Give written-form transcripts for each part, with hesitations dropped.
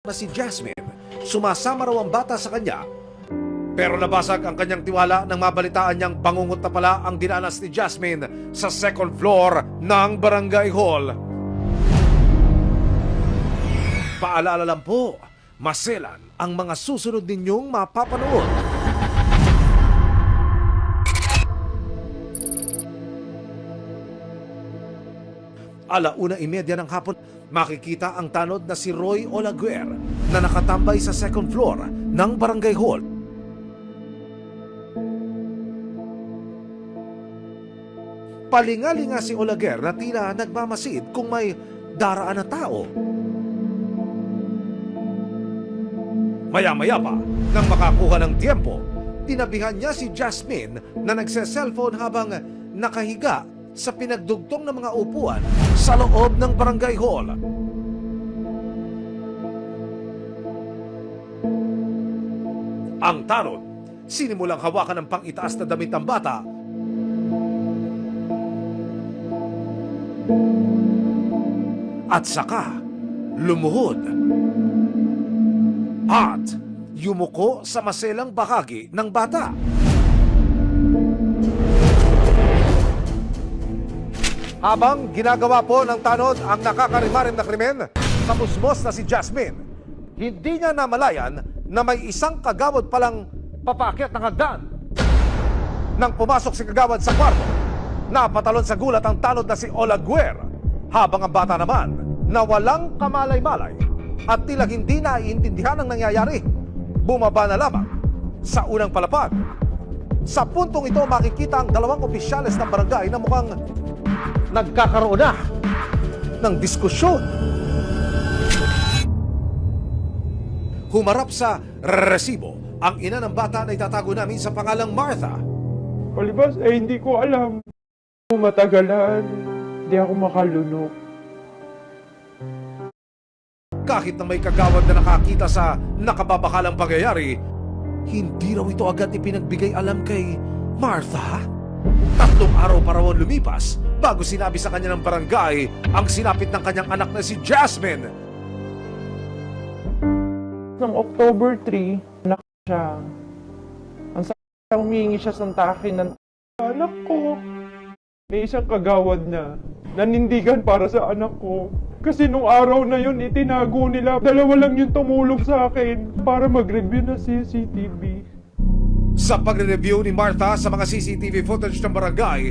na si Jasmine, sumasama raw ang bata sa kanya. Pero nabasag ang kanyang tiwala nang mabalitaan niyang bangungot na pala ang dinanas ni Jasmine sa second floor ng barangay hall. Paalala lang po, maselan ang mga susunod ninyong mapapanood. Alauna 1:30 ng hapon, makikita ang tanod na si Roy Olaguer na nakatambay sa second floor ng barangay hall. Palingalinga si Olaguer na tila nagmamasid kung may daraan na tao. Maya-maya pa, nang makakuha ng tiempo, tinabihan niya si Jasmine na nagse-cellphone habang nakahiga sa pinagdugtong ng mga upuan sa loob ng barangay hall. Ang tanod, sinimulang hawakan ng pang-itaas na damit ng bata at saka lumuhod at yumuko sa maselang bahagi ng bata. Habang ginagawa po ng tanod ang nakakarimarim na krimen sa musmos na si Jasmine, hindi niya namalayan na may isang kagawad palang papaakyat ng hagdan. Nang pumasok si kagawad sa kwarto, napatalon sa gulat ang tanod na si Olaguer, habang ang bata naman na walang kamalay-malay at tila hindi naiintindihan ang nangyayari, bumaba na lamang sa unang palapag. Sa puntong ito makikita ang dalawang opisyales ng barangay na mukhang nagkakaroon na ng diskusyon. Humarap sa resibo ang ina ng bata na itatago namin sa pangalang Martha. Palibas, hindi ko alam. Matagalan, hindi ako makalunok. Kahit na may kagawad na nakakita sa nakababakalang pangyayari, hindi raw ito agad ipinagbigay alam kay Martha. 3 araw pa raw ang lumipas bago sinabi sa kanya ng barangay ang sinapit ng kanyang anak na si Jasmine. Noong October 3, anak siya. Ang sakit, humingi siya ng takin ng anak ko. May isang kagawad na nanindigan para sa anak ko. Kasi nung araw na yun, itinago nila. 2 lang yung tumulong sa akin para mag-review ng CCTV. Sa pagre-review ni Martha sa mga CCTV footage ng barangay,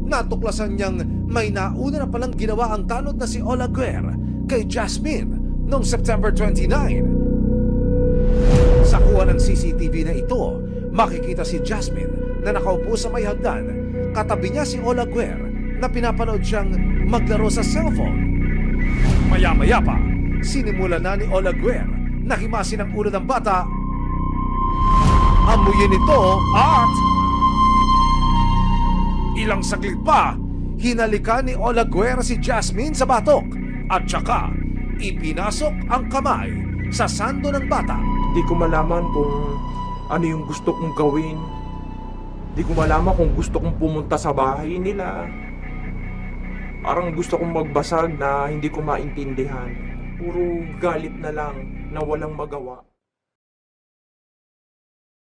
natuklasan niyang may nauna na palang ginawa ang tanod na si Olaguer kay Jasmine noong September 29. Sa kuha ng CCTV na ito, makikita si Jasmine na nakaupo sa may hagdan. Katabi niya si Olaguer na pinapanood siyang maglaro sa cellphone. Maya-maya pa, sinimula na ni Olaguer na himasin ang ulo ng bata, amuyin ito at ilang saglit pa, hinalikan ni Olaguer si Jasmine sa batok at saka ipinasok ang kamay sa sando ng bata. Hindi ko malaman kung ano yung gusto kong gawin. Hindi ko malaman kung gusto kong pumunta sa bahay nila. Parang gusto kong magbasag na hindi ko maintindihan. Puro galit na lang na walang magawa.